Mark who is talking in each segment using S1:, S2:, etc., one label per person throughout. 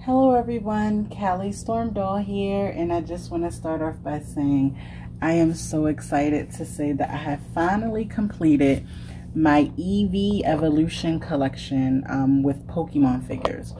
S1: Hello everyone, Callie Storm Doll here, and I just want to start off by saying I am so excited to say that I have finally completed my Eevee Evolution collection with Pokemon figures.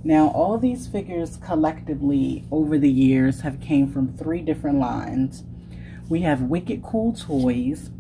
S1: Now all these figures collectively over the years have came from 3 different lines. We have Wicked Cool Toys,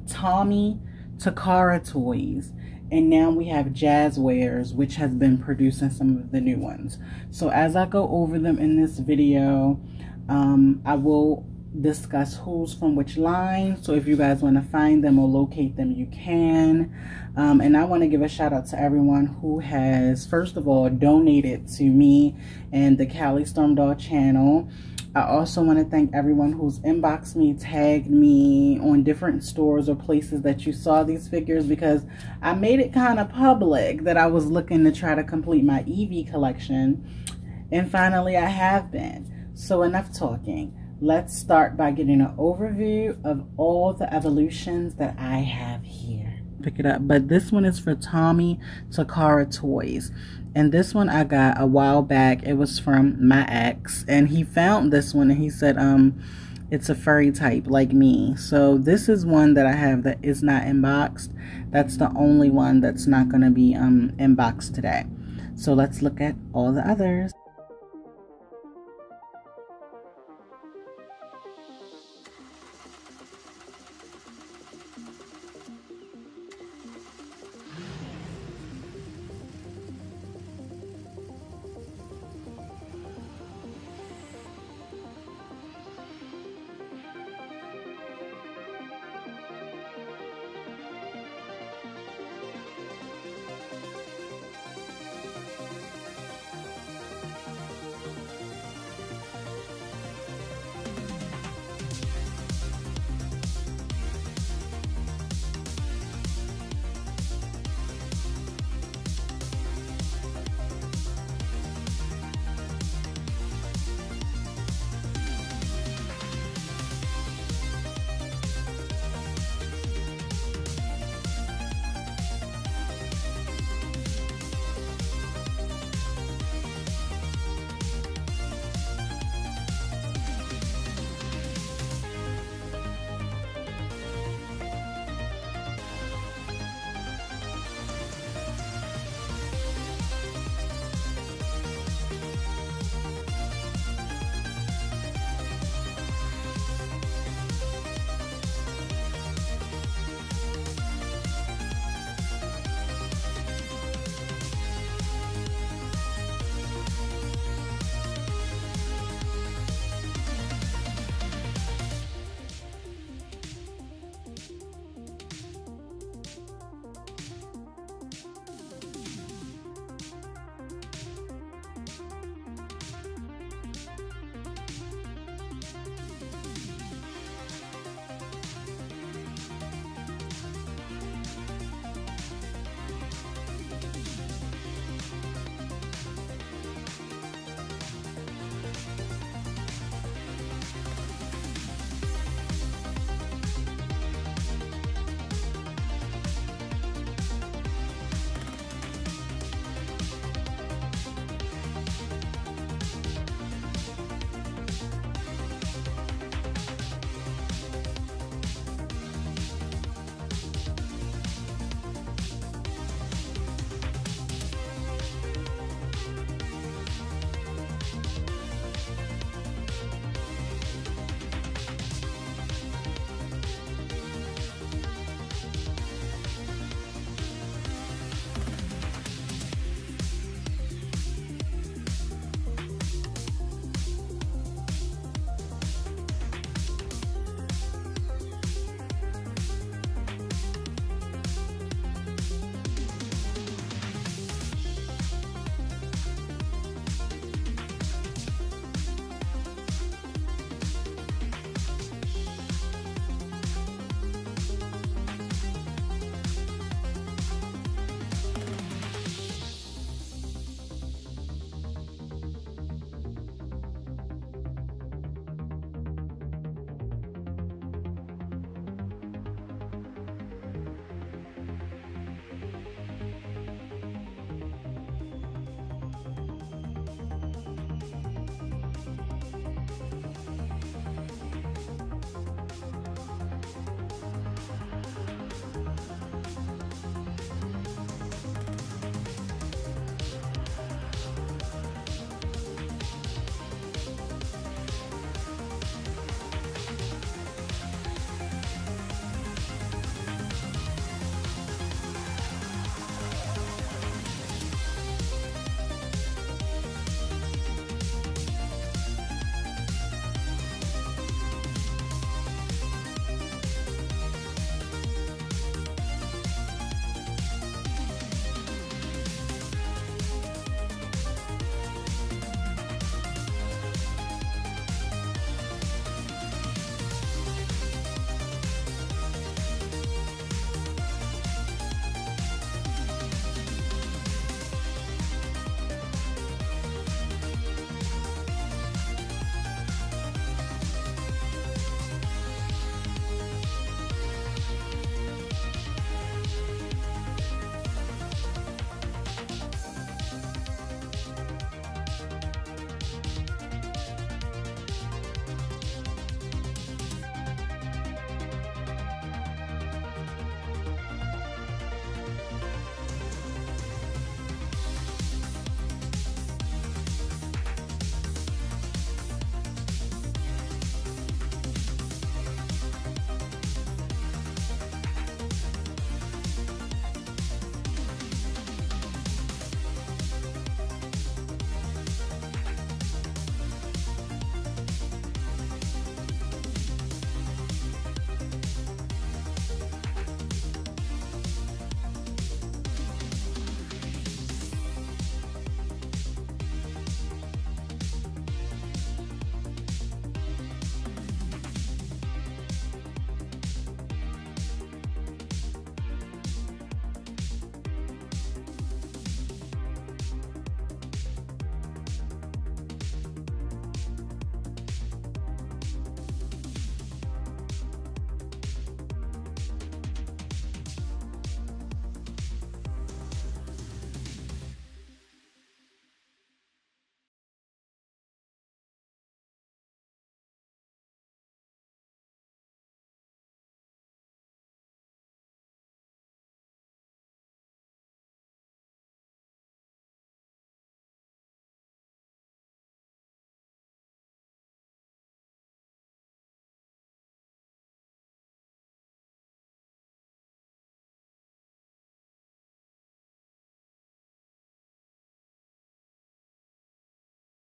S1: Tomy, Takara Toys, and now we have Jazwares, which has been producing some of the new ones. So as I go over them in this video, I will discuss who's from which line. So if you guys want to find them or locate them, you can. And I want to give a shout out to everyone who has, first of all, donated to me and the Callie Storm Doll channel. I also want to thank everyone who's inboxed me, tagged me on different stores or places that you saw these figures, because I made it kind of public that I was looking to try to complete my Eevee collection. And finally, I have been. So enough talking. Let's start by getting an overview of all the evolutions that I have here. Pick it up. But this one is for Tomy Takara Toys. And this one I got a while back. It was from my ex, and he found this one and he said it's a furry type like me. So this is one that I have that is not inboxed. That's the only one that's not going to be inboxed today. So let's look at all the others.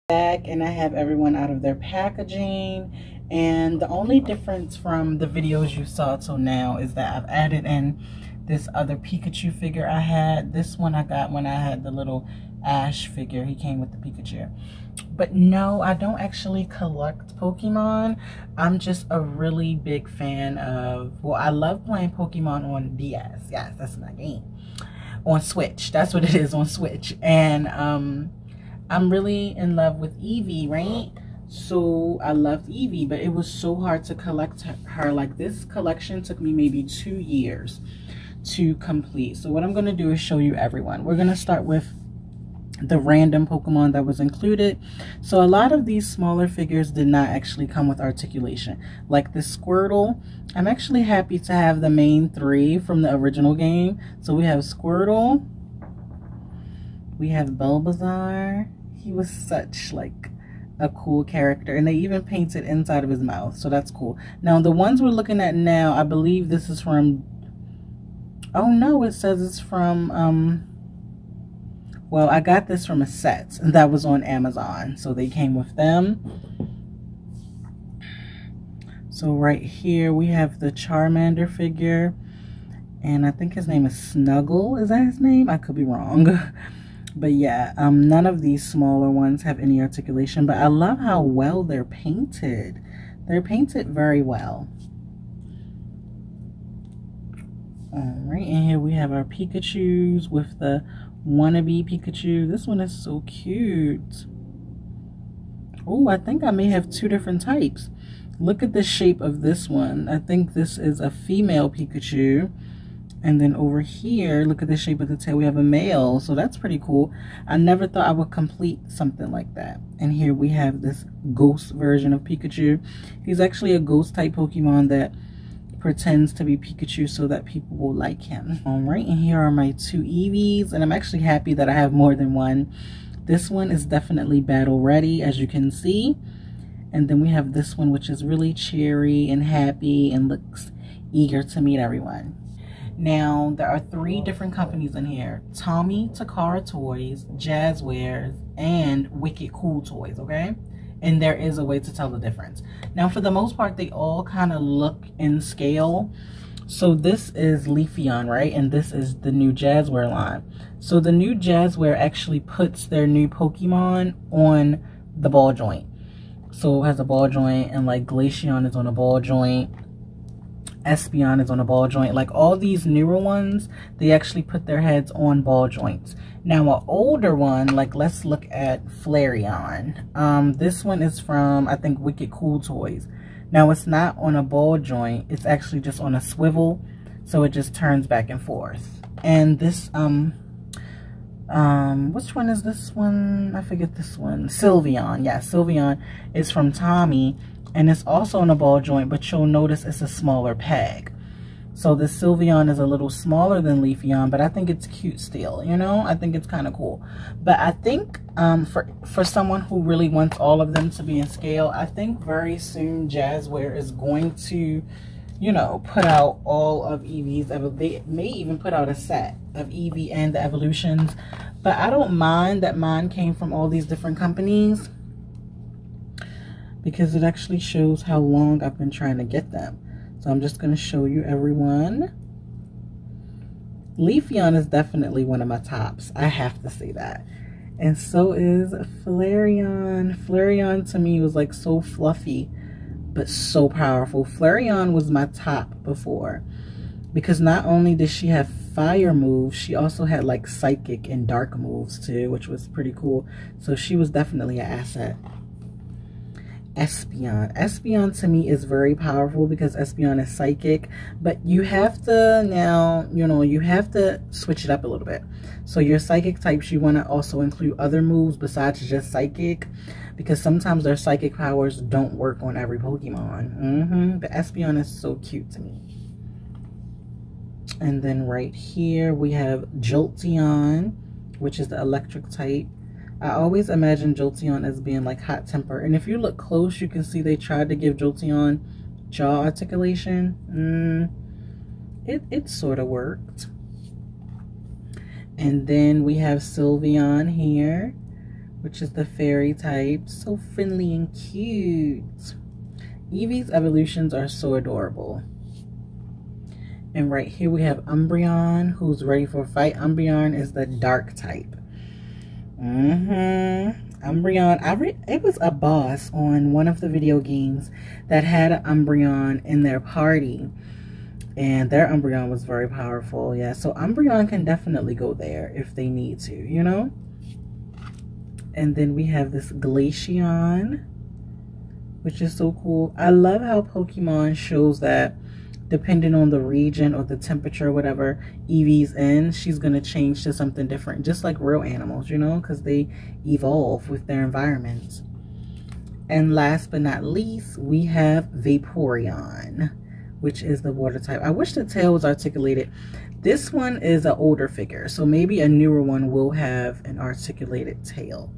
S1: back, and I have everyone out of their packaging. And the only difference from the videos you saw till now is that I've added in this other Pikachu figure I had. This one I got when I had the little Ash figure. He came with the Pikachu. But no, I don't actually collect Pokemon. I'm just a really big fan of, well, I love playing Pokemon on DS. Yes, that's my game. On Switch. That's what it is, on Switch. And I'm really in love with Eevee, right? So I loved Eevee, but it was so hard to collect her. Like, this collection took me maybe 2 years to complete. So what I'm going to do is show you everyone. We're going to start with the random Pokemon that was included. So a lot of these smaller figures did not actually come with articulation. Like this Squirtle, I'm actually happy to have the main 3 from the original game. So we have Squirtle, we have Bulbasaur. He was such like a cool character, and they even painted inside of his mouth, so that's cool. Now the ones we're looking at now, I believe this is from, oh no, it says it's from well, I got this from a set that was on Amazon, so they came with them. So right here we have the Charmander figure, and I think his name is Snuggle. Is that his name? I could be wrong. But yeah, none of these smaller ones have any articulation, but I love how well they're painted. They're painted very well. Alright, and here we have our Pikachus with the wannabe Pikachu. This one is so cute. Oh, I think I may have 2 different types. Look at the shape of this one. I think this is a female Pikachu. And then over here, look at the shape of the tail. We have a male, so that's pretty cool. I never thought I would complete something like that. And here we have this ghost version of Pikachu. He's actually a ghost type Pokemon that pretends to be Pikachu so that people will like him. All right, and here are my 2 Eevees, and I'm actually happy that I have more than one. This one is definitely battle ready, as you can see. And then we have this one, which is really cheery and happy and looks eager to meet everyone. Now, there are 3 different companies in here. Tomy, Takara Toys, Jazwares, and Wicked Cool Toys, okay? And there is a way to tell the difference. Now, for the most part, they all kind of look in scale. So this is Leafeon, right? And this is the new Jazware line. So the new Jazware actually puts their new Pokemon on the ball joint. So it has a ball joint, and like Glaceon is on a ball joint. Espeon is on a ball joint. Like all these newer ones, they actually put their heads on ball joints. Now an older one, like let's look at Flareon. This one is from, I think, Wicked Cool Toys. Now it's not on a ball joint, it's actually just on a swivel, so it just turns back and forth. And this which one is this one? I forget this one. Sylveon. Yeah, Sylveon is from Tomy. And it's also on a ball joint, but you'll notice it's a smaller peg. So the Sylveon is a little smaller than Leafeon, but I think it's cute still, you know? I think it's kind of cool. But I think for someone who really wants all of them to be in scale, I think very soon Jazware is going to, you know, put out all of Eevee's. They may even put out a set of Eevee and the evolutions. But I don't mind that mine came from all these different companies, because it actually shows how long I've been trying to get them. So I'm just going to show you everyone. Leafeon is definitely one of my tops. I have to say that. And so is Flareon. Flareon to me was like so fluffy, but so powerful. Flareon was my top before, because not only did she have fire moves, she also had like psychic and dark moves too, which was pretty cool. So she was definitely an asset. Espeon. Espeon to me is very powerful because Espeon is psychic, but you have to now, you know, you have to switch it up a little bit. So your psychic types, you want to also include other moves besides just psychic, because sometimes their psychic powers don't work on every Pokemon. But Espeon is so cute to me. And then right here we have Jolteon, which is the electric type. I always imagine Jolteon as being like hot temper. And if you look close, you can see they tried to give Jolteon jaw articulation. It sort of worked. And then we have Sylveon here which is the fairy type. So friendly and cute. Eevee's evolutions are so adorable. And right here we have Umbreon, who's ready for a fight. Umbreon is the dark type. Umbreon, it was a boss on one of the video games that had an Umbreon in their party. And their Umbreon was very powerful. Yeah, so Umbreon can definitely go there if they need to, you know? And then we have this Glaceon, which is so cool. I love how Pokemon shows that depending on the region or the temperature, whatever Eevee's in, she's going to change to something different. Just like real animals, you know, because they evolve with their environments. And last but not least, we have Vaporeon, which is the water type. I wish the tail was articulated. This one is an older figure, so maybe a newer one will have an articulated tail.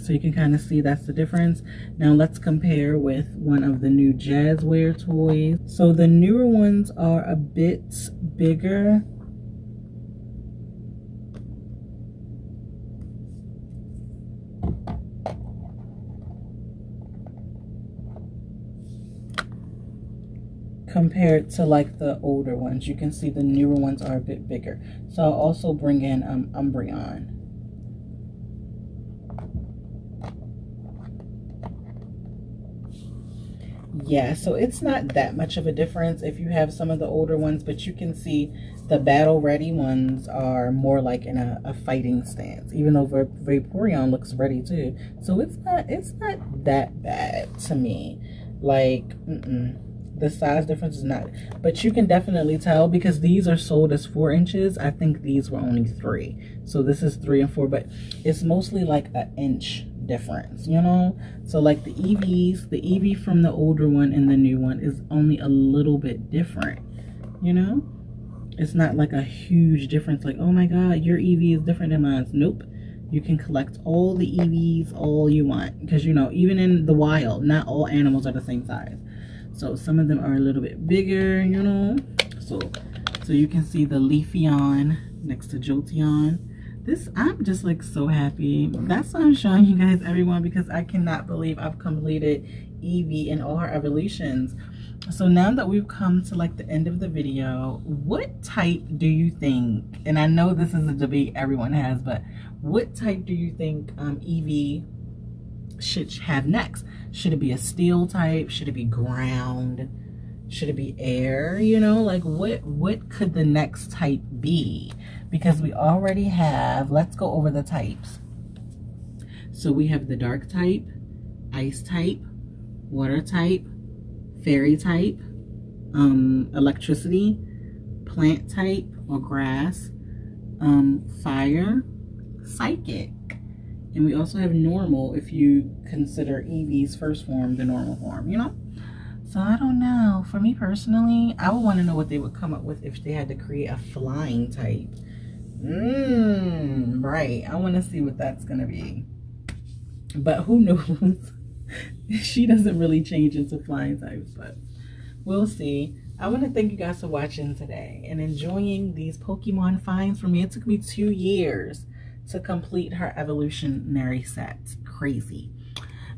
S1: So you can kind of see that's the difference. Now let's compare with one of the new Jazwares toys. So the newer ones are a bit bigger. Compared to like the older ones, you can see the newer ones are a bit bigger. So I'll also bring in Umbreon. Yeah, so it's not that much of a difference if you have some of the older ones, but you can see the battle ready ones are more like in a fighting stance, even though Vaporeon looks ready too. So it's not that bad to me. Like, the size difference is not, but you can definitely tell because these are sold as 4 inches. I think these were only 3. So this is 3 and 4, but it's mostly like an inch difference, you know? So like the Eevee from the older one and the new one is only a little bit different, you know? It's not like a huge difference, like, oh my god, your Eevee is different than mine. Nope. You can collect all the Eevees all you want, because, you know, even in the wild, not all animals are the same size. So some of them are a little bit bigger, you know? So you can see the Leafeon next to Jolteon. I'm just like so happy. That's why I'm showing you guys, everyone, because I cannot believe I've completed Eevee and all her evolutions. So now that we've come to like the end of the video, what type do you think, and I know this is a debate everyone has, but what type do you think Eevee should have next? Should it be a steel type? Should it be ground? Should it be air? You know, like what could the next type be? Because we already have, let's go over the types. So we have the dark type, ice type, water type, fairy type, electricity, plant type or grass, fire, psychic. And we also have normal if you consider Eevee's first form the normal form, you know? So I don't know. For me personally, I would want to know what they would come up with if they had to create a flying type. Right. I want to see what that's going to be. But who knows? She doesn't really change into flying types, but we'll see. I want to thank you guys for watching today and enjoying these Pokemon finds. For me, it took me 2 years to complete her evolutionary set. Crazy.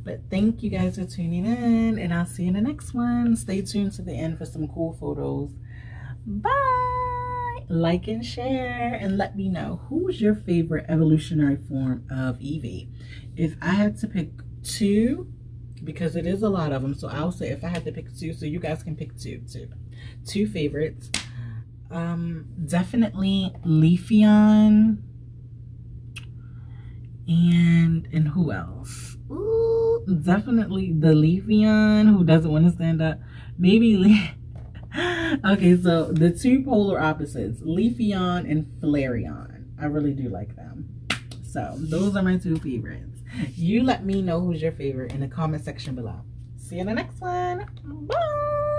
S1: But thank you guys for tuning in, and I'll see you in the next one. Stay tuned to the end for some cool photos. Bye! Like and share, and let me know who's your favorite evolutionary form of Eevee. If I had to pick 2, because it is a lot of them, so I'll say if I had to pick 2, so you guys can pick 2 too. 2 favorites. Definitely Leafeon. And who else? Ooh, definitely the Leafeon, who doesn't want to stand up. Maybe okay, so the 2 polar opposites, Leafeon and Flareon. I really do like them. So those are my 2 favorites. You let me know who's your favorite in the comment section below. See you in the next one. Bye.